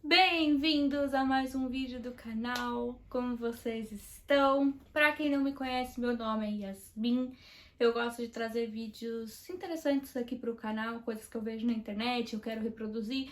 Bem-vindos a mais um vídeo do canal. Como vocês estão? Para quem não me conhece, meu nome é Yasmin. Eu gosto de trazer vídeos interessantes aqui para o canal, coisas que eu vejo na internet, eu quero reproduzir,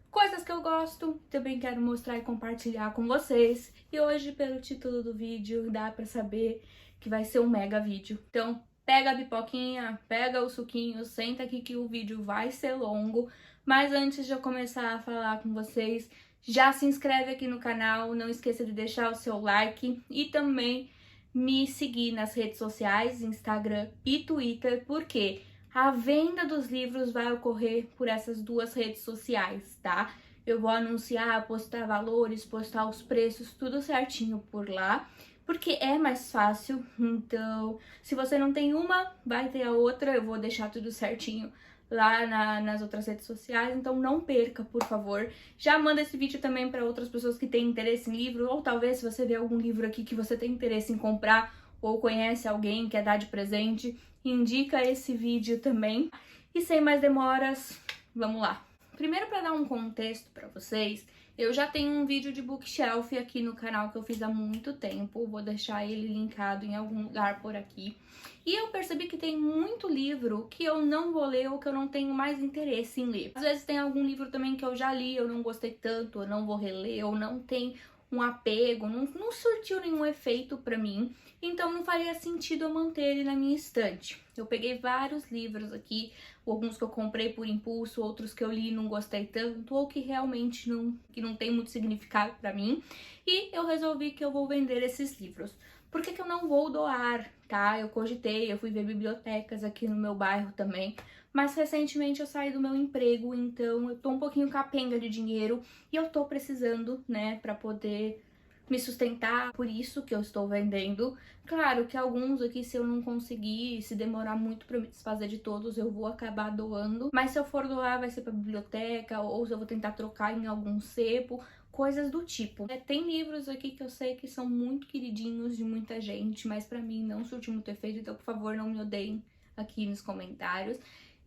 coisas que eu gosto, também quero mostrar e compartilhar com vocês. E hoje, pelo título do vídeo, dá para saber que vai ser um mega vídeo. Então, pega a pipoquinha, pega o suquinho, senta aqui que o vídeo vai ser longo. Mas antes de eu começar a falar com vocês, já se inscreve aqui no canal, não esqueça de deixar o seu like e também me seguir nas redes sociais, Instagram e Twitter, porque a venda dos livros vai ocorrer por essas duas redes sociais, tá? Eu vou anunciar, postar valores, postar os preços, tudo certinho por lá, porque é mais fácil. Então, se você não tem uma, vai ter a outra, eu vou deixar tudo certinho lá nas outras redes sociais, então não perca, por favor. Já manda esse vídeo também para outras pessoas que têm interesse em livro, ou talvez se você vê algum livro aqui que você tem interesse em comprar, ou conhece alguém que quer dar de presente, indica esse vídeo também. E sem mais demoras, vamos lá. Primeiro, para dar um contexto para vocês, eu já tenho um vídeo de bookshelf aqui no canal que eu fiz há muito tempo, vou deixar ele linkado em algum lugar por aqui. E eu percebi que tem muito livro que eu não vou ler ou que eu não tenho mais interesse em ler. Às vezes tem algum livro também que eu já li, eu não gostei tanto, eu não vou reler, ou não tem um apego, não surtiu nenhum efeito pra mim, então não faria sentido eu manter ele na minha estante. Eu peguei vários livros aqui, alguns que eu comprei por impulso, outros que eu li e não gostei tanto, ou que realmente não tem muito significado pra mim, e eu resolvi que eu vou vender esses livros. Por que eu não vou doar, tá? Eu cogitei, eu fui ver bibliotecas aqui no meu bairro também, mas recentemente eu saí do meu emprego, então eu tô um pouquinho capenga de dinheiro e eu tô precisando, né, pra poder me sustentar, por isso que eu estou vendendo. Claro que alguns aqui, se eu não conseguir, se demorar muito pra me desfazer de todos, eu vou acabar doando. Mas se eu for doar, vai ser pra biblioteca, ou se eu vou tentar trocar em algum cepo, coisas do tipo. Tem livros aqui que eu sei que são muito queridinhos de muita gente, mas pra mim não surtiu muito efeito, então por favor não me odeiem aqui nos comentários.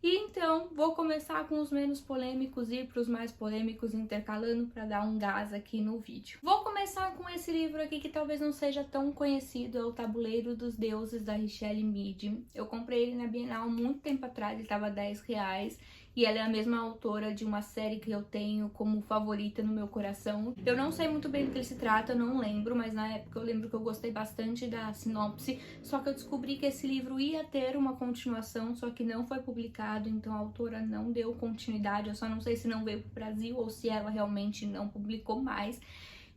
E então, vou começar com os menos polêmicos e para os mais polêmicos intercalando para dar um gás aqui no vídeo. Vou começar com esse livro aqui que talvez não seja tão conhecido, é o Tabuleiro dos Deuses, da Richelle Mead. Eu comprei ele na Bienal muito tempo atrás, ele estava R$10. E ela é a mesma autora de uma série que eu tenho como favorita no meu coração. Eu não sei muito bem do que ele se trata, não lembro, mas na época eu lembro que eu gostei bastante da sinopse. Só que eu descobri que esse livro ia ter uma continuação, só que não foi publicado, então a autora não deu continuidade. Eu só não sei se não veio pro Brasil ou se ela realmente não publicou mais.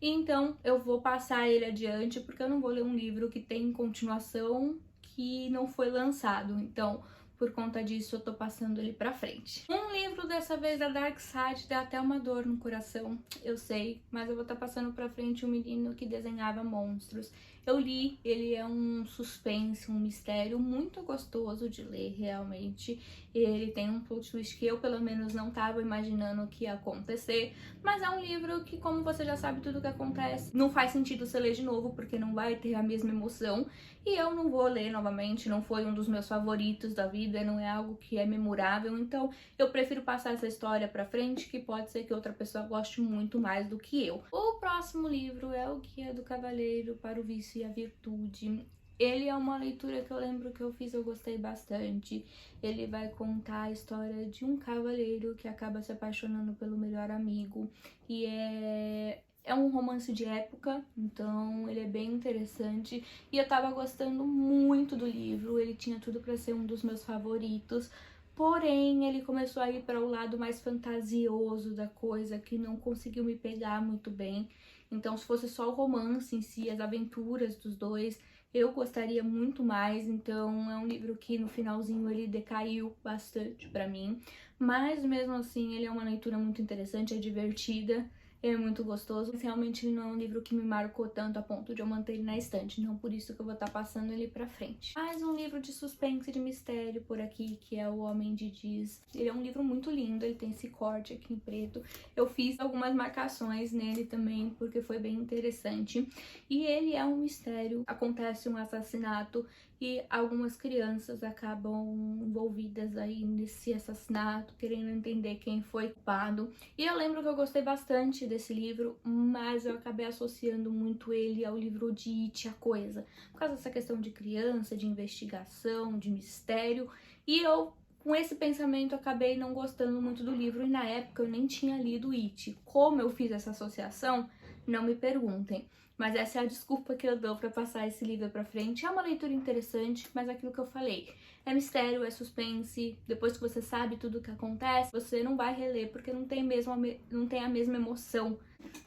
Então eu vou passar ele adiante, porque eu não vou ler um livro que tem continuação que não foi lançado. Então, por conta disso, eu tô passando ele pra frente. Um livro dessa vez da Dark Side dá até uma dor no coração, eu sei, mas eu vou estar passando pra frente um menino que desenhava monstros. Eu li, ele é um suspense, um mistério muito gostoso de ler, realmente. Ele tem um plot twist que eu, pelo menos, não tava imaginando que ia acontecer, mas é um livro que, como você já sabe tudo o que acontece, não faz sentido você ler de novo, porque não vai ter a mesma emoção, e eu não vou ler novamente, não foi um dos meus favoritos da vida, não é algo que é memorável, então eu prefiro passar essa história pra frente, que pode ser que outra pessoa goste muito mais do que eu. O próximo livro é O Guia do Cavaleiro para o Vício e a Virtude. Ele é uma leitura que eu lembro que eu fiz, eu gostei bastante. Ele vai contar a história de um cavaleiro que acaba se apaixonando pelo melhor amigo, e é um romance de época, então ele é bem interessante. E eu tava gostando muito do livro, ele tinha tudo pra ser um dos meus favoritos. Porém, ele começou a ir para o lado mais fantasioso da coisa, que não conseguiu me pegar muito bem. Então, se fosse só o romance em si, as aventuras dos dois, eu gostaria muito mais. Então, é um livro que no finalzinho ele decaiu bastante pra mim. Mas mesmo assim, ele é uma leitura muito interessante, é divertida. É muito gostoso, mas realmente ele não é um livro que me marcou tanto a ponto de eu manter ele na estante, então por isso que eu vou estar passando ele pra frente. Mais um livro de suspense e de mistério por aqui, que é O Homem de Diz. Ele é um livro muito lindo, ele tem esse corte aqui em preto. Eu fiz algumas marcações nele também, porque foi bem interessante. E ele é um mistério, acontece um assassinato e algumas crianças acabam envolvidas aí nesse assassinato, querendo entender quem foi culpado. E eu lembro que eu gostei bastante desse livro, mas eu acabei associando muito ele ao livro de It, a Coisa, por causa dessa questão de criança, de investigação, de mistério, e eu, com esse pensamento, acabei não gostando muito do livro, e na época eu nem tinha lido It. Como eu fiz essa associação, não me perguntem. Mas essa é a desculpa que eu dou pra passar esse livro pra frente. É uma leitura interessante, mas é aquilo que eu falei. É mistério, é suspense. Depois que você sabe tudo o que acontece, você não vai reler, porque não tem a mesma emoção.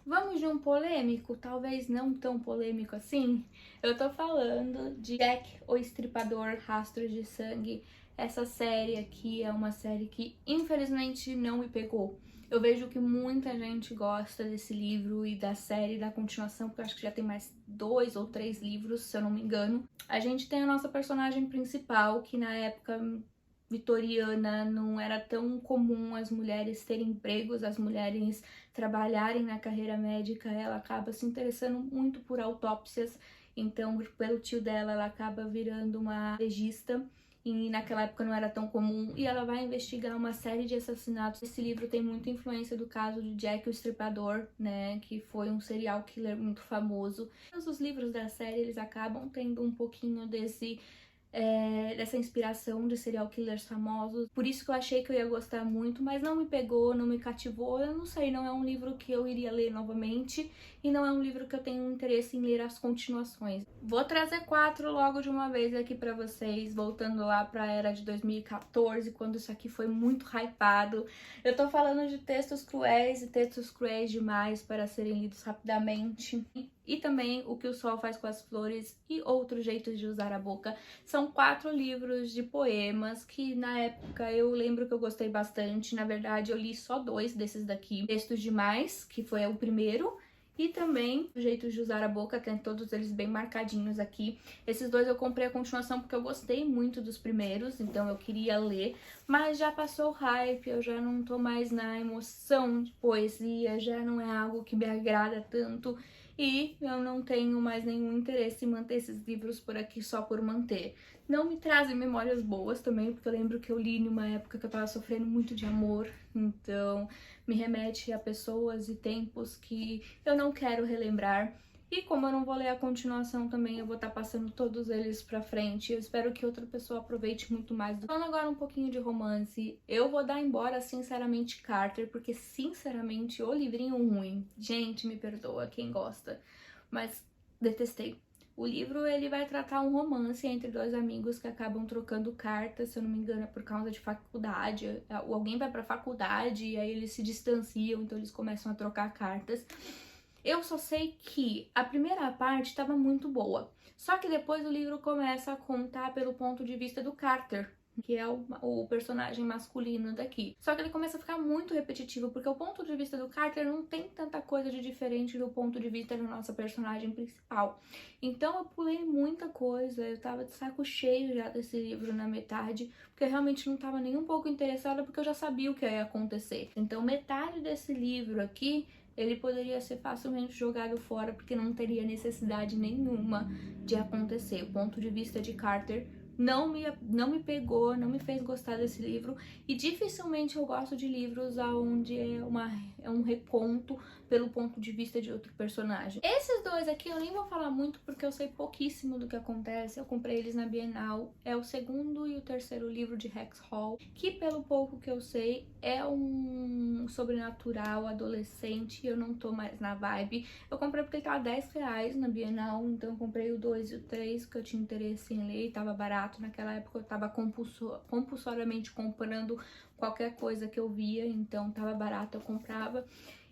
Vamos de um polêmico? Talvez não tão polêmico assim. Eu tô falando de Jack o Estripador, Rastros de Sangue. Essa série aqui é uma série que infelizmente não me pegou. Eu vejo que muita gente gosta desse livro e da série, da continuação, porque eu acho que já tem mais 2 ou 3 livros, se eu não me engano. A gente tem a nossa personagem principal, que na época vitoriana não era tão comum as mulheres terem empregos, as mulheres trabalharem na carreira médica. Ela acaba se interessando muito por autópsias, então pelo tio dela ela acaba virando uma legista. E naquela época não era tão comum, e ela vai investigar uma série de assassinatos. Esse livro tem muita influência do caso de Jack o Estripador, né, que foi um serial killer muito famoso. Todos os livros da série, eles acabam tendo um pouquinho dessa inspiração de serial killers famosos. Por isso que eu achei que eu ia gostar muito, mas não me pegou, não me cativou. Eu não sei, não é um livro que eu iria ler novamente, e não é um livro que eu tenho interesse em ler as continuações. Vou trazer 4 logo de uma vez aqui pra vocês, voltando lá pra era de 2014, quando isso aqui foi muito hypado. Eu tô falando de textos cruéis e textos cruéis demais para serem lidos rapidamente. E também O que o Sol Faz com as Flores e Outros Jeitos de Usar a Boca. São 4 livros de poemas que na época eu lembro que eu gostei bastante. Na verdade, eu li só 2 desses daqui. Textos Demais, que foi o primeiro, e também Jeitos de Usar a Boca, tem todos eles bem marcadinhos aqui. Esses 2 eu comprei a continuação porque eu gostei muito dos primeiros, então eu queria ler. Mas já passou o hype, eu já não tô mais na emoção de poesia, já não é algo que me agrada tanto. E eu não tenho mais nenhum interesse em manter esses livros por aqui só por manter. Não me trazem memórias boas também, porque eu lembro que eu li numa época que eu tava sofrendo muito de amor, então me remete a pessoas e tempos que eu não quero relembrar. E como eu não vou ler a continuação também, eu vou estar passando todos eles pra frente. Eu espero que outra pessoa aproveite muito mais. Falando agora um pouquinho de romance, eu vou dar embora, sinceramente, Carter, porque, sinceramente, o livrinho ruim. Gente, me perdoa quem gosta, mas detestei. O livro, ele vai tratar um romance entre 2 amigos que acabam trocando cartas, se eu não me engano, é por causa de faculdade. Alguém vai pra faculdade e aí eles se distanciam, então eles começam a trocar cartas. Eu só sei que a primeira parte estava muito boa, só que depois o livro começa a contar pelo ponto de vista do Carter, que é o personagem masculino daqui. Só que ele começa a ficar muito repetitivo, porque o ponto de vista do Carter não tem tanta coisa de diferente do ponto de vista da nossa personagem principal. Então eu pulei muita coisa, eu tava de saco cheio já desse livro na metade, porque eu realmente não tava nem um pouco interessada, porque eu já sabia o que ia acontecer. Então metade desse livro aqui, ele poderia ser facilmente jogado fora, porque não teria necessidade nenhuma de acontecer. O ponto de vista de Carter não me pegou, não me fez gostar desse livro, e dificilmente eu gosto de livros onde é um reconto pelo ponto de vista de outro personagem. Esses 2 aqui eu nem vou falar muito porque eu sei pouquíssimo do que acontece, eu comprei eles na Bienal. É o 2º e o 3º livro de Rex Hall, que pelo pouco que eu sei é um sobrenatural adolescente, eu não tô mais na vibe. Eu comprei porque ele tava R$10 na Bienal, então eu comprei o 2 e o 3, que eu tinha interesse em ler, tava barato. Naquela época eu tava compulsoriamente comprando qualquer coisa que eu via, então tava barato, eu comprava.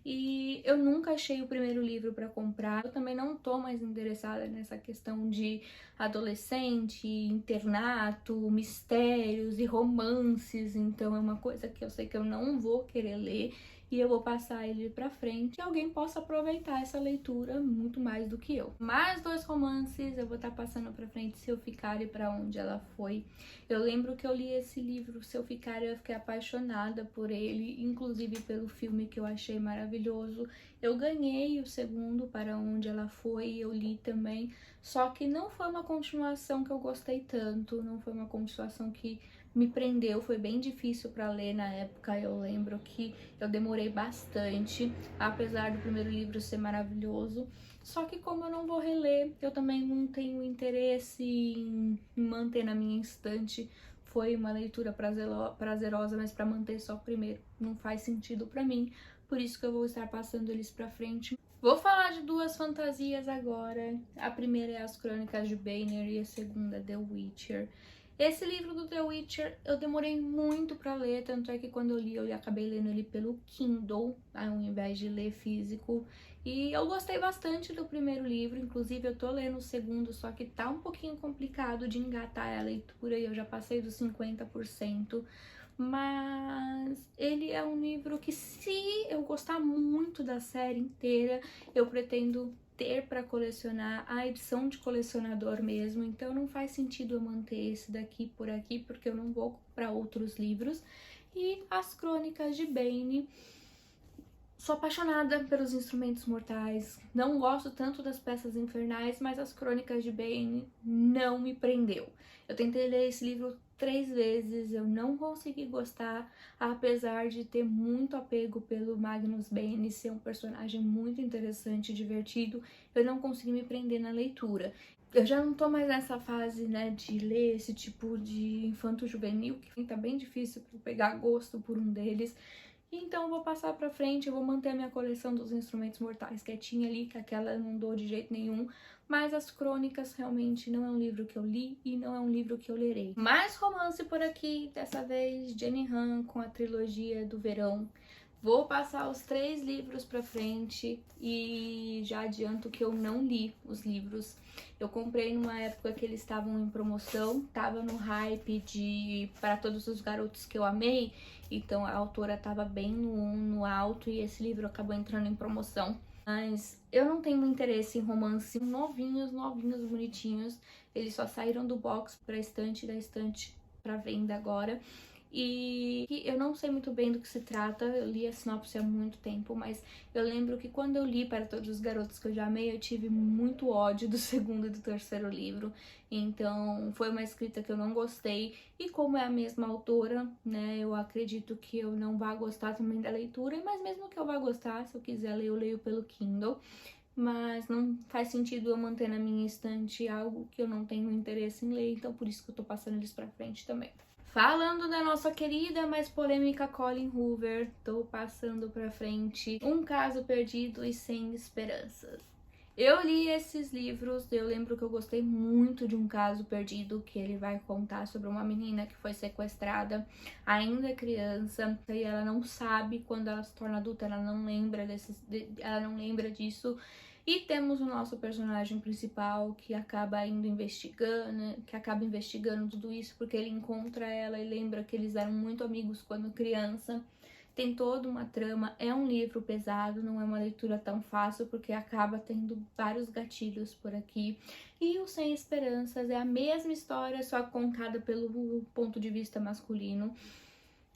E eu nunca achei o primeiro livro pra comprar. Eu também não tô mais interessada nessa questão de adolescente, internato, mistérios e romances, então é uma coisa que eu sei que eu não vou querer ler. e eu vou passar ele pra frente e alguém possa aproveitar essa leitura muito mais do que eu. Mais 2 romances eu vou estar passando pra frente, Se Eu Ficar e Pra Onde Ela Foi. Eu lembro que eu li esse livro, Se Eu Ficar, e eu fiquei apaixonada por ele, inclusive pelo filme que eu achei maravilhoso. Eu ganhei o segundo, Para Onde Ela Foi, eu li também, só que não foi uma continuação que eu gostei tanto, não foi uma continuação que me prendeu, foi bem difícil para ler na época. Eu lembro que eu demorei bastante, apesar do primeiro livro ser maravilhoso. Só que como eu não vou reler, eu também não tenho interesse em manter na minha estante. Foi uma leitura prazerosa, mas para manter só o primeiro não faz sentido para mim. Por isso que eu vou estar passando eles para frente. Vou falar de 2 fantasias agora. A primeira é As Crônicas de Banner e a segunda é The Witcher. Esse livro do The Witcher eu demorei muito pra ler, tanto é que quando eu acabei lendo ele pelo Kindle, ao invés de ler físico. E eu gostei bastante do primeiro livro, inclusive eu tô lendo o segundo, só que tá um pouquinho complicado de engatar a leitura e eu já passei dos 50%. Mas ele é um livro que, se eu gostar muito da série inteira, eu pretendo ter para colecionar a edição de colecionador mesmo, então não faz sentido eu manter esse daqui por aqui, porque eu não vou comprar outros livros. E As Crônicas de Bane, sou apaixonada pelos Instrumentos Mortais, não gosto tanto das Peças Infernais, mas As Crônicas de Bane não me prendeu. Eu tentei ler esse livro 3 vezes, eu não consegui gostar, apesar de ter muito apego pelo Magnus Bane, ser um personagem muito interessante e divertido, eu não consegui me prender na leitura. Eu já não tô mais nessa fase, né, de ler esse tipo de infanto-juvenil, que tá bem difícil pra eu pegar gosto por um deles. Então eu vou passar pra frente, eu vou manter a minha coleção dos Instrumentos Mortais quietinha ali, que aquela eu não dou de jeito nenhum. Mas As Crônicas realmente não é um livro que eu li e não é um livro que eu lerei. Mais romance por aqui, dessa vez Jenny Han com a trilogia do verão. Vou passar os 3 livros pra frente e já adianto que eu não li os livros. Eu comprei numa época que eles estavam em promoção, tava no hype de Para Todos os Garotos que Eu Amei, então a autora tava bem no alto e esse livro acabou entrando em promoção. Mas eu não tenho interesse em romance novinhos, bonitinhos. Eles só saíram do box pra estante, da estante pra venda agora. E eu não sei muito bem do que se trata, eu li a sinopse há muito tempo, mas eu lembro que quando eu li Para Todos os Garotos que Eu Já Amei, eu tive muito ódio do segundo e do terceiro livro, então foi uma escrita que eu não gostei, e como é a mesma autora, né, eu acredito que eu não vá gostar também da leitura, mas mesmo que eu vá gostar, se eu quiser ler, eu leio pelo Kindle. Mas não faz sentido eu manter na minha estante algo que eu não tenho interesse em ler, então por isso que eu tô passando eles pra frente também. Falando da nossa querida, mas polêmica Colleen Hoover, tô passando pra frente Um Caso Perdido e Sem Esperanças. Eu li esses livros, eu lembro que eu gostei muito de Um Caso Perdido, que ele vai contar sobre uma menina que foi sequestrada ainda criança, e ela não sabe, quando ela se torna adulta, ela não lembra disso. E temos o nosso personagem principal que acaba investigando tudo isso, porque ele encontra ela e lembra que eles eram muito amigos quando criança. Tem toda uma trama, é um livro pesado, não é uma leitura tão fácil, porque acaba tendo vários gatilhos por aqui. E o Sem Esperanças é a mesma história, só contada pelo ponto de vista masculino.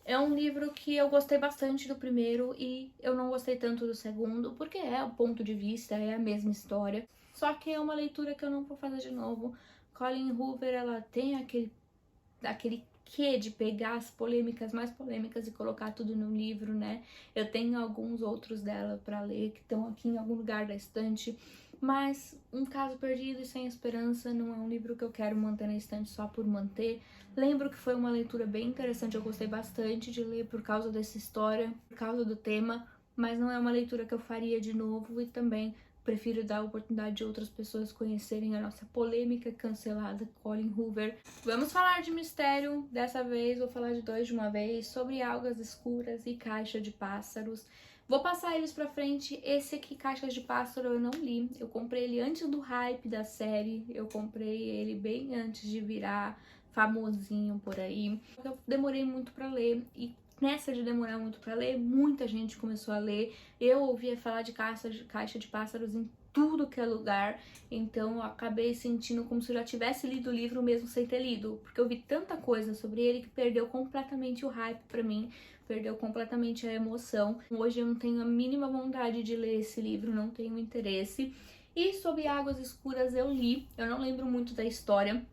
É um livro que eu gostei bastante do primeiro e eu não gostei tanto do segundo, porque é o ponto de vista, é a mesma história. Só que é uma leitura que eu não vou fazer de novo. Colleen Hoover, ela tem aquele quê de pegar as polêmicas mais polêmicas e colocar tudo no livro, né? Eu tenho alguns outros dela pra ler que estão aqui em algum lugar da estante, mas Um Caso Perdido e Sem Esperança não é um livro que eu quero manter na estante só por manter. Lembro que foi uma leitura bem interessante, eu gostei bastante de ler por causa dessa história, por causa do tema, mas não é uma leitura que eu faria de novo, e também prefiro dar a oportunidade de outras pessoas conhecerem a nossa polêmica cancelada Colleen Hoover. Vamos falar de mistério, dessa vez vou falar de 2 de uma vez, sobre Algas Escuras e Caixa de Pássaros. Vou passar eles pra frente. Esse aqui, Caixas de Pássaro, eu não li. Eu comprei ele antes do hype da série, eu comprei ele bem antes de virar famosinho por aí. Eu demorei muito pra ler e nessa de demorar muito pra ler, muita gente começou a ler. Eu ouvia falar de Caixa de Pássaros em tudo que é lugar, então eu acabei sentindo como se eu já tivesse lido o livro mesmo sem ter lido, porque eu vi tanta coisa sobre ele que perdeu completamente o hype pra mim, perdeu completamente a emoção. Hoje eu não tenho a mínima vontade de ler esse livro, não tenho interesse. E sobre Águas Escuras eu li, eu não lembro muito da história,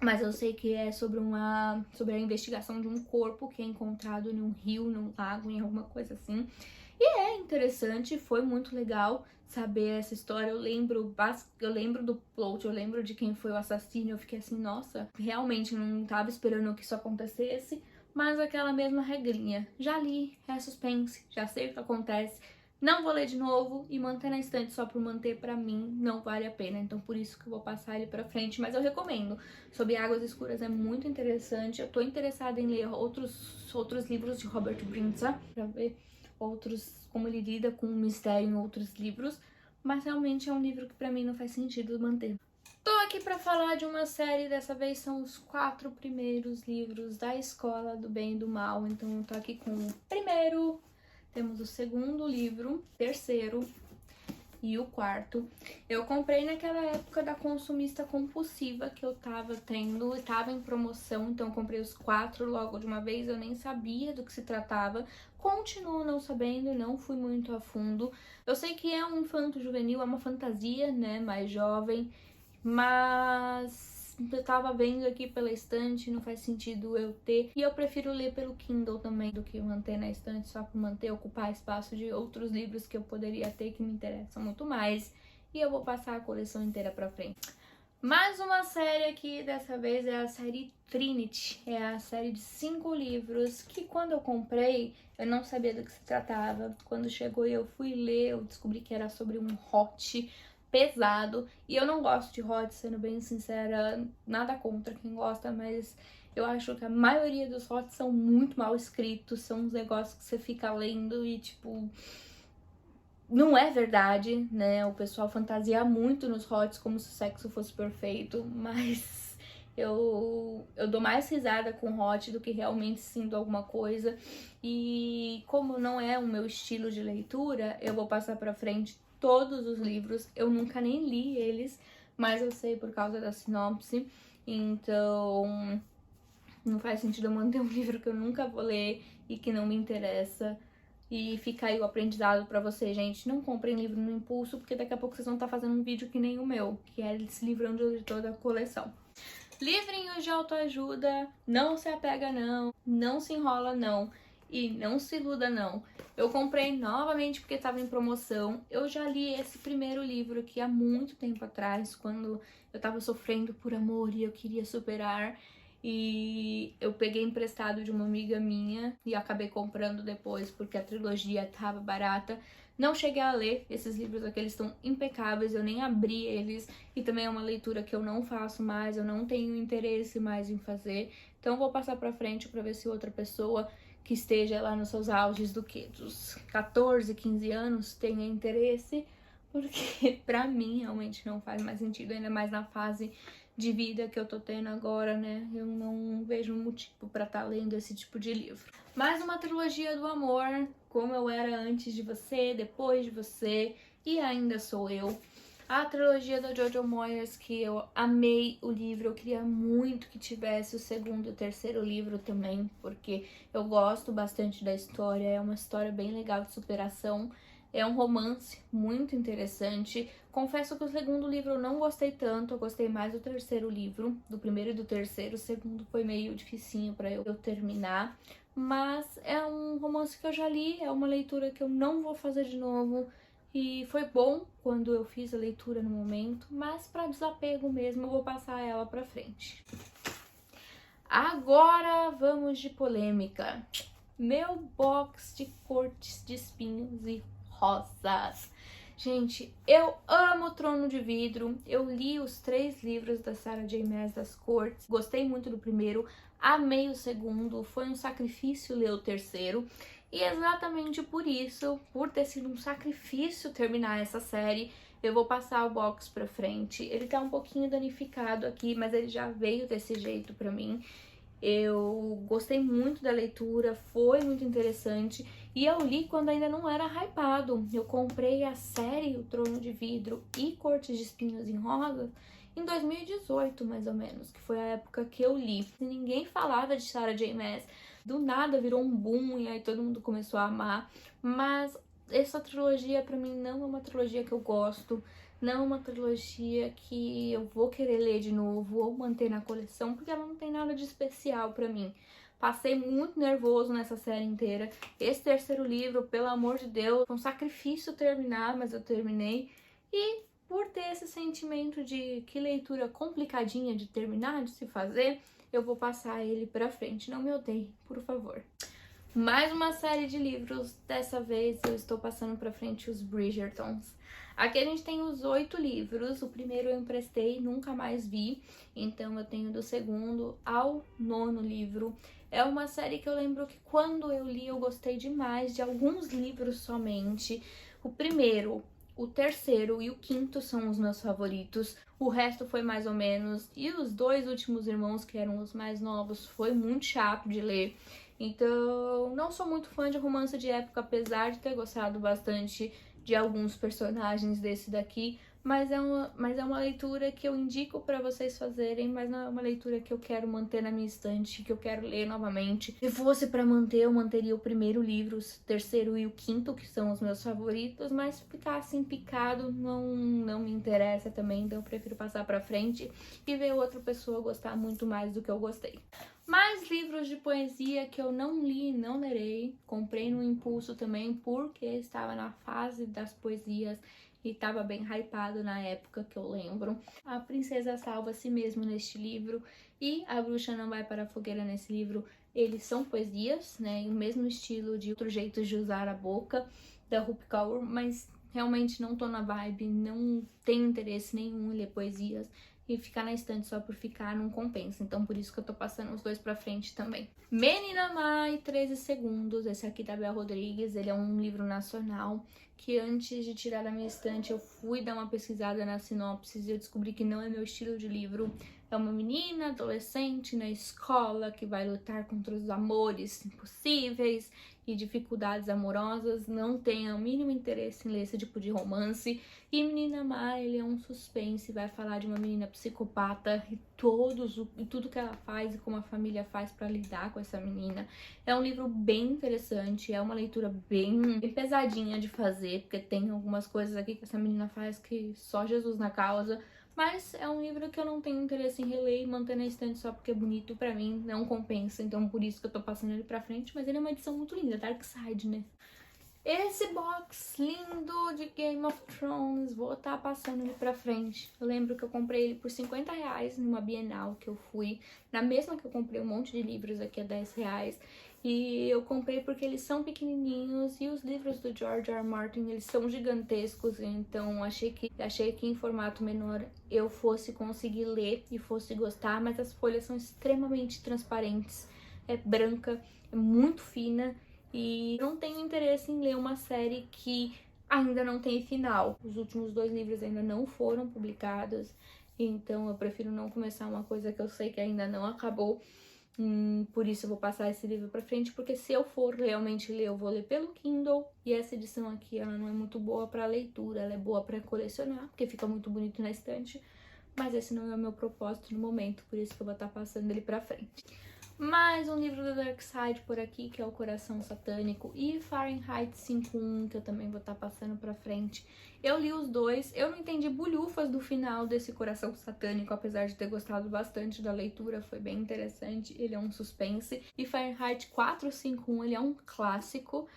mas eu sei que é sobre a investigação de um corpo que é encontrado num rio, num lago, em alguma coisa assim. E é interessante, foi muito legal saber essa história. Eu lembro do plot, eu lembro de quem foi o assassino. Eu fiquei assim, nossa, realmente não tava esperando que isso acontecesse. Mas aquela mesma regrinha. Já li, é suspense, já sei o que acontece. Não vou ler de novo e manter na estante só por manter, pra mim, não vale a pena. Então por isso que eu vou passar ele pra frente, mas eu recomendo. Sobre Águas Escuras é muito interessante. Eu tô interessada em ler outros livros de Robert Brinza, pra ver como ele lida com o mistério em outros livros. Mas realmente é um livro que pra mim não faz sentido manter. Tô aqui pra falar de uma série, dessa vez são os 4 primeiros livros da Escola do Bem e do Mal. Então eu tô aqui com o primeiro, temos o segundo livro, terceiro e o quarto. Eu comprei naquela época da consumista compulsiva que eu tava tendo, e tava em promoção, então eu comprei os 4 logo de uma vez, eu nem sabia do que se tratava, continuo não sabendo, não fui muito a fundo. Eu sei que é um infanto juvenil, é uma fantasia, né, mais jovem, mas eu tava vendo aqui pela estante, não faz sentido eu ter. E eu prefiro ler pelo Kindle também do que manter na estante só por manter, ocupar espaço de outros livros que eu poderia ter que me interessam muito mais. E eu vou passar a coleção inteira pra frente. Mais uma série aqui, dessa vez é a série Trinity. É a série de 5 livros que quando eu comprei, eu não sabia do que se tratava. Quando chegou e eu fui ler, eu descobri que era sobre um hot pesado, e eu não gosto de hot, sendo bem sincera, nada contra quem gosta, mas eu acho que a maioria dos hots são muito mal escritos, são uns negócios que você fica lendo e tipo, não é verdade, né? O pessoal fantasia muito nos hots como se o sexo fosse perfeito, mas eu dou mais risada com hot do que realmente sinto alguma coisa, e como não é o meu estilo de leitura, eu vou passar pra frente todos os livros. Eu nunca nem li eles, mas eu sei por causa da sinopse, então não faz sentido eu manter um livro que eu nunca vou ler e que não me interessa. E fica aí o aprendizado pra vocês, gente. Não comprem livro no impulso, porque daqui a pouco vocês vão estar fazendo um vídeo que nem o meu, que é se livrando de toda a coleção. Livrinhos de autoajuda, não se apega não, não se enrola não, e não se iluda não. Eu comprei novamente porque estava em promoção. Eu já li esse primeiro livro aqui há muito tempo atrás, quando eu tava sofrendo por amor e eu queria superar. E eu peguei emprestado de uma amiga minha e acabei comprando depois porque a trilogia tava barata. Não cheguei a ler esses livros aqui, eles estão impecáveis, eu nem abri eles. E também é uma leitura que eu não faço mais, eu não tenho interesse mais em fazer. Então vou passar pra frente pra ver se outra pessoa que esteja lá nos seus auges dos 14, 15 anos tenha interesse. Porque pra mim realmente não faz mais sentido, ainda mais na fase de vida que eu tô tendo agora, né? Eu não vejo motivo pra estar lendo esse tipo de livro. Mais uma trilogia do amor, como eu era antes de você, depois de você e ainda sou eu. A trilogia da Jojo Moyes, que eu amei o livro, eu queria muito que tivesse o segundo e o terceiro livro também, porque eu gosto bastante da história, é uma história bem legal de superação. É um romance muito interessante. Confesso que o segundo livro eu não gostei tanto, eu gostei mais do terceiro livro, do primeiro e do terceiro. O segundo foi meio dificinho pra eu terminar, mas é um romance que eu já li, é uma leitura que eu não vou fazer de novo. E foi bom quando eu fiz a leitura no momento, mas pra desapego mesmo eu vou passar ela pra frente. Agora vamos de polêmica. Meu box de cortes de espinhos e rosas. Gente, eu amo Trono de Vidro. Eu li os 3 livros da Sarah J. Maas das Cortes. Gostei muito do primeiro, amei o segundo. Foi um sacrifício ler o terceiro. E exatamente por isso, por ter sido um sacrifício terminar essa série, eu vou passar o box pra frente. Ele tá um pouquinho danificado aqui, mas ele já veio desse jeito pra mim. Eu gostei muito da leitura, foi muito interessante e eu li quando ainda não era hypado. Eu comprei a série O Trono de Vidro e Corte de Espinhos em Rosas em 2018, mais ou menos, que foi a época que eu li. Ninguém falava de Sarah J. Maas, do nada virou um boom e aí todo mundo começou a amar, mas essa trilogia pra mim não é uma trilogia que eu gosto. Não é uma trilogia que eu vou querer ler de novo ou manter na coleção, porque ela não tem nada de especial pra mim. Passei muito nervoso nessa série inteira. Esse terceiro livro, pelo amor de Deus, foi um sacrifício terminar, mas eu terminei. E por ter esse sentimento de que leitura complicadinha de terminar, de se fazer, eu vou passar ele pra frente. Não me odeie, por favor. Mais uma série de livros, dessa vez eu estou passando pra frente os Bridgertons. Aqui a gente tem os 8 livros, o primeiro eu emprestei, nunca mais vi, então eu tenho do segundo ao 9º livro. É uma série que eu lembro que quando eu li eu gostei demais de alguns livros somente. O primeiro, o terceiro e o quinto são os meus favoritos, o resto foi mais ou menos, e os 2 últimos irmãos, que eram os mais novos, foi muito chato de ler. Então, não sou muito fã de romance de época, apesar de ter gostado bastante de alguns personagens desse daqui, mas é uma leitura que eu indico para vocês fazerem, mas não é uma leitura que eu quero manter na minha estante, que eu quero ler novamente. Se fosse para manter, eu manteria o primeiro livro, o terceiro e o quinto, que são os meus favoritos, mas ficar assim picado não me interessa também, então eu prefiro passar para frente e ver outra pessoa gostar muito mais do que eu gostei. Mais livros de poesia que eu não li e não lerei, comprei no impulso também porque estava na fase das poesias e estava bem hypado na época, que eu lembro. A Princesa Salva a Si Mesmo neste livro e A Bruxa Não Vai para a Fogueira nesse livro, eles são poesias, né, o mesmo estilo de Outro Jeito de Usar a Boca, da Rupi Kaur, mas realmente não tô na vibe, não tenho interesse nenhum em ler poesias. E ficar na estante só por ficar não compensa. Então por isso que eu tô passando os 2 pra frente também. Menina Má e 13 Segundos. Esse aqui da Bel Rodrigues. Ele é um livro nacional que antes de tirar da minha estante eu fui dar uma pesquisada na sinopse e eu descobri que não é meu estilo de livro. É uma menina adolescente na escola que vai lutar contra os amores impossíveis e dificuldades amorosas, não tenho o mínimo interesse em ler esse tipo de romance. E Menina Má, ele é um suspense, vai falar de uma menina psicopata e tudo que ela faz e como a família faz pra lidar com essa menina. É um livro bem interessante, é uma leitura bem pesadinha de fazer, porque tem algumas coisas aqui que essa menina faz que só Jesus na causa. Mas é um livro que eu não tenho interesse em reler e manter na estante só porque é bonito, pra mim não compensa, então por isso que eu tô passando ele pra frente, mas ele é uma edição muito linda, Dark Side, né? Esse box lindo de Game of Thrones, vou estar passando ele pra frente. Eu lembro que eu comprei ele por R$50 numa Bienal que eu fui, na mesma que eu comprei um monte de livros aqui a R$10. E eu comprei porque eles são pequenininhos e os livros do George R. R. Martin, eles são gigantescos, então achei que em formato menor eu fosse conseguir ler e fosse gostar, mas as folhas são extremamente transparentes, é branca, é muito fina e não tenho interesse em ler uma série que ainda não tem final. Os últimos 2 livros ainda não foram publicados, então eu prefiro não começar uma coisa que eu sei que ainda não acabou. Por isso eu vou passar esse livro pra frente, porque se eu for realmente ler, eu vou ler pelo Kindle. E essa edição aqui, ela não é muito boa pra leitura, ela é boa pra colecionar, porque fica muito bonito na estante. Mas esse não é o meu propósito no momento, por isso que eu vou estar passando ele pra frente. Mais um livro da Dark Side por aqui, que é O Coração Satânico, e Fahrenheit 5.1, que eu também vou estar passando pra frente. Eu li os 2, eu não entendi bulhufas do final desse Coração Satânico, apesar de ter gostado bastante da leitura, foi bem interessante, ele é um suspense. E Fahrenheit 451, ele é um clássico.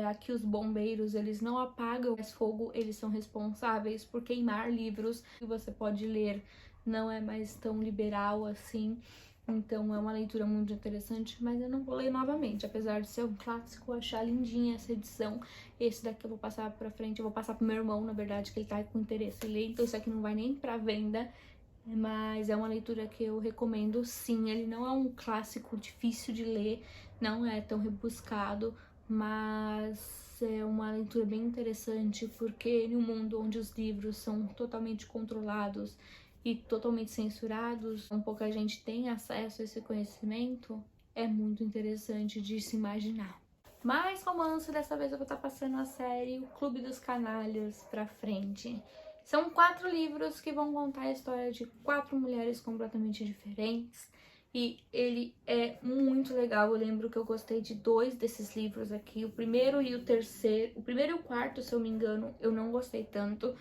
Aqui os bombeiros, eles não apagam mais fogo, eles são responsáveis por queimar livros que você pode ler, não é mais tão liberal assim. Então é uma leitura muito interessante, mas eu não vou ler novamente, apesar de ser um clássico, achar lindinha essa edição. Esse daqui eu vou passar pra frente, eu vou passar pro meu irmão, na verdade, que ele tá com interesse em ler, então isso aqui não vai nem pra venda, mas é uma leitura que eu recomendo sim. Ele não é um clássico difícil de ler, não é tão rebuscado, mas é uma leitura bem interessante, porque em um mundo onde os livros são totalmente controlados e totalmente censurados, então pouca gente tem acesso a esse conhecimento, é muito interessante de se imaginar. Mais romance, dessa vez eu vou estar passando a série O Clube dos Canalhas pra frente. São 4 livros que vão contar a história de 4 mulheres completamente diferentes. E ele é muito legal. Eu lembro que eu gostei de 2 desses livros aqui. O primeiro e o terceiro. O primeiro e o quarto, se eu me engano, eu não gostei tanto.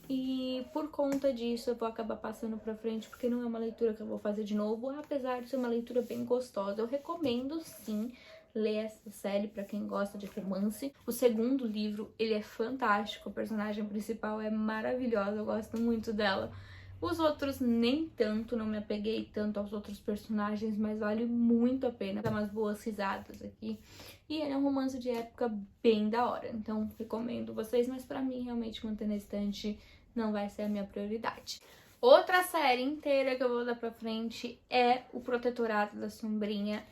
E por conta disso eu vou acabar passando pra frente, porque não é uma leitura que eu vou fazer de novo, apesar de ser uma leitura bem gostosa. Eu recomendo sim ler essa série pra quem gosta de romance. O segundo livro, ele é fantástico, a personagem principal é maravilhosa, eu gosto muito dela. Os outros nem tanto, não me apeguei tanto aos outros personagens, mas vale muito a pena. Dá umas boas risadas aqui. E ele é um romance de época bem da hora, então recomendo vocês, mas pra mim realmente manter na estante não vai ser a minha prioridade. Outra série inteira que eu vou dar pra frente é O Protetorado da Sombrinha.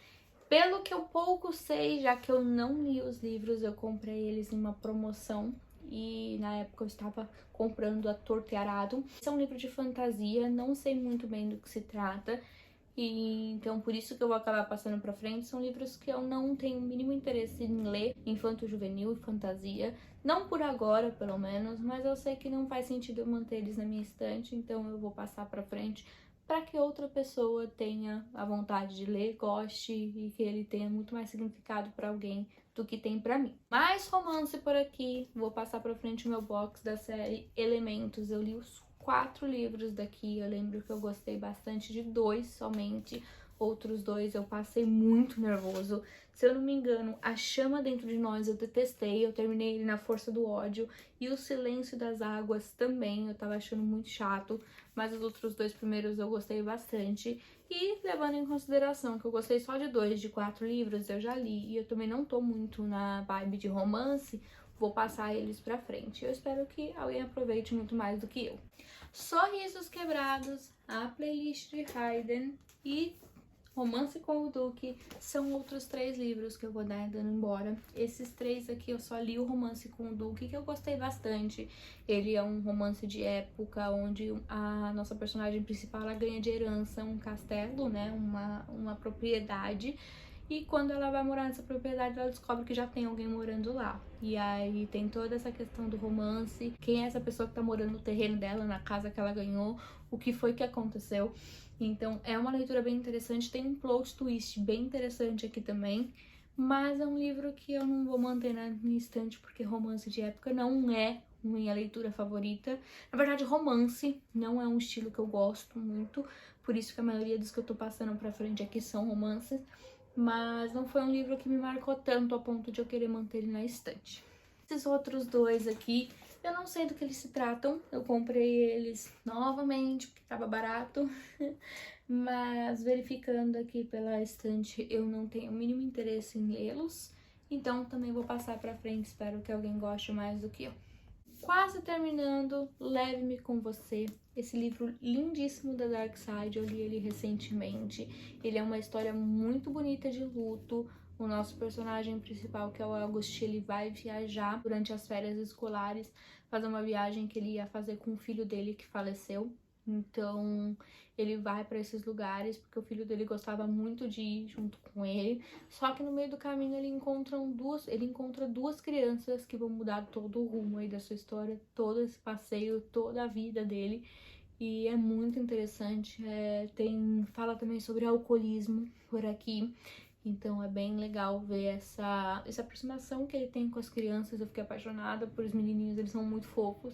Pelo que eu pouco sei, já que eu não li os livros, eu comprei eles em uma promoção e na época eu estava comprando a torto e arado. Esse é um livro de fantasia, não sei muito bem do que se trata, e então por isso que eu vou acabar passando pra frente. São livros que eu não tenho o mínimo interesse em ler, infanto-juvenil e fantasia, não por agora pelo menos, mas eu sei que não faz sentido eu manter eles na minha estante, então eu vou passar pra frente para que outra pessoa tenha a vontade de ler, goste e que ele tenha muito mais significado para alguém do que tem para mim. Mais romance por aqui, vou passar para frente o meu box da série Elementos. Eu li os 4 livros daqui, eu lembro que eu gostei bastante de 2 somente, outros 2 eu passei muito nervoso. Se eu não me engano, A Chama Dentro de Nós eu detestei, eu terminei ele na força do ódio, e O Silêncio das Águas também, eu tava achando muito chato, mas os outros 2 primeiros eu gostei bastante. E levando em consideração que eu gostei só de 2 de 4 livros, eu já li, e eu também não tô muito na vibe de romance, vou passar eles pra frente. Eu espero que alguém aproveite muito mais do que eu. Sorrisos Quebrados, a playlist de Hayden e Romance com o Duque são outros 3 livros que eu vou dar dando embora. Esses 3 aqui eu só li o Romance com o Duque, que eu gostei bastante. Ele é um romance de época onde a nossa personagem principal ela ganha de herança um castelo, né, uma propriedade. E quando ela vai morar nessa propriedade, ela descobre que já tem alguém morando lá. E aí tem toda essa questão do romance, quem é essa pessoa que tá morando no terreno dela, na casa que ela ganhou, o que foi que aconteceu. Então é uma leitura bem interessante, tem um plot twist bem interessante aqui também, mas é um livro que eu não vou manter na minha estante, porque romance de época não é minha leitura favorita. Na verdade, romance não é um estilo que eu gosto muito, por isso que a maioria dos que eu tô passando pra frente aqui são romances, mas não foi um livro que me marcou tanto a ponto de eu querer manter ele na estante. Esses outros 2 aqui, eu não sei do que eles se tratam, eu comprei eles novamente porque tava barato, mas verificando aqui pela estante eu não tenho o mínimo interesse em lê-los, então também vou passar pra frente, espero que alguém goste mais do que eu. Quase terminando, Leve-me com Você, esse livro lindíssimo da Dark Side, eu li ele recentemente. Ele é uma história muito bonita de luto. O nosso personagem principal, que é o August, ele vai viajar durante as férias escolares, fazer uma viagem que ele ia fazer com o filho dele que faleceu. Então ele vai para esses lugares porque o filho dele gostava muito de ir junto com ele. Só que no meio do caminho ele encontra duas crianças que vão mudar todo o rumo aí da sua história, todo esse passeio, toda a vida dele. E é muito interessante. Fala também sobre alcoolismo por aqui. Então é bem legal ver essa aproximação que ele tem com as crianças. Eu fiquei apaixonada por os menininhos, eles são muito fofos.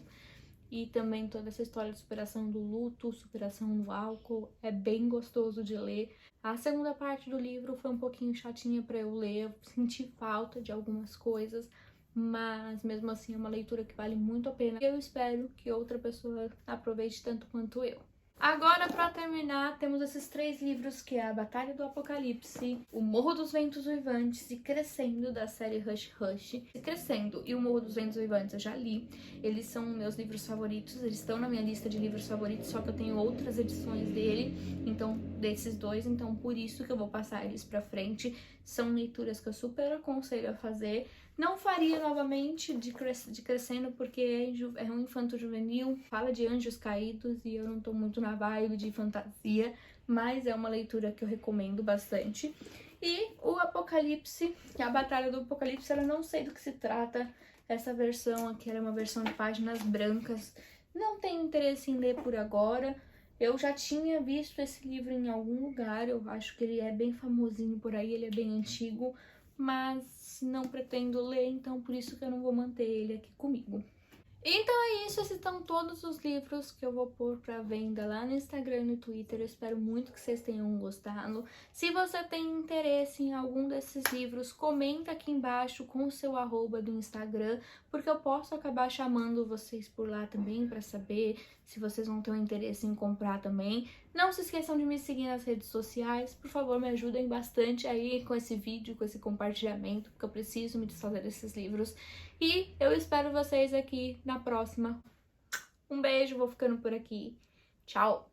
E também toda essa história de superação do luto, superação do álcool, é bem gostoso de ler. A segunda parte do livro foi um pouquinho chatinha pra eu ler, eu senti falta de algumas coisas, mas mesmo assim é uma leitura que vale muito a pena. Eu espero que outra pessoa aproveite tanto quanto eu. Agora, pra terminar, temos esses 3 livros, que é A Batalha do Apocalipse, O Morro dos Ventos Uivantes e Crescendo, da série Hush Hush. Crescendo e O Morro dos Ventos Uivantes eu já li, eles são meus livros favoritos, eles estão na minha lista de livros favoritos, só que eu tenho outras edições dele, então desses 2, então por isso que eu vou passar eles pra frente. São leituras que eu super aconselho a fazer, Não faria novamente de Crescendo, porque é um infanto-juvenil, fala de anjos caídos e eu não tô muito na vibe de fantasia, mas é uma leitura que eu recomendo bastante. E o Apocalipse, a Batalha do Apocalipse, eu não sei do que se trata. Essa versão aqui era uma versão de páginas brancas, não tenho interesse em ler por agora. Eu já tinha visto esse livro em algum lugar, eu acho que ele é bem famosinho por aí, ele é bem antigo, mas não pretendo ler, então por isso que eu não vou manter ele aqui comigo. Então é isso, esses são todos os livros que eu vou pôr pra venda lá no Instagram e no Twitter. Eu espero muito que vocês tenham gostado. Se você tem interesse em algum desses livros, comenta aqui embaixo com o seu arroba do Instagram, porque eu posso acabar chamando vocês por lá também pra saber se vocês vão ter um interesse em comprar também. Não se esqueçam de me seguir nas redes sociais, por favor, me ajudem bastante aí com esse vídeo, com esse compartilhamento, porque eu preciso me desfazer desses livros. E eu espero vocês aqui na próxima. Um beijo, vou ficando por aqui. Tchau!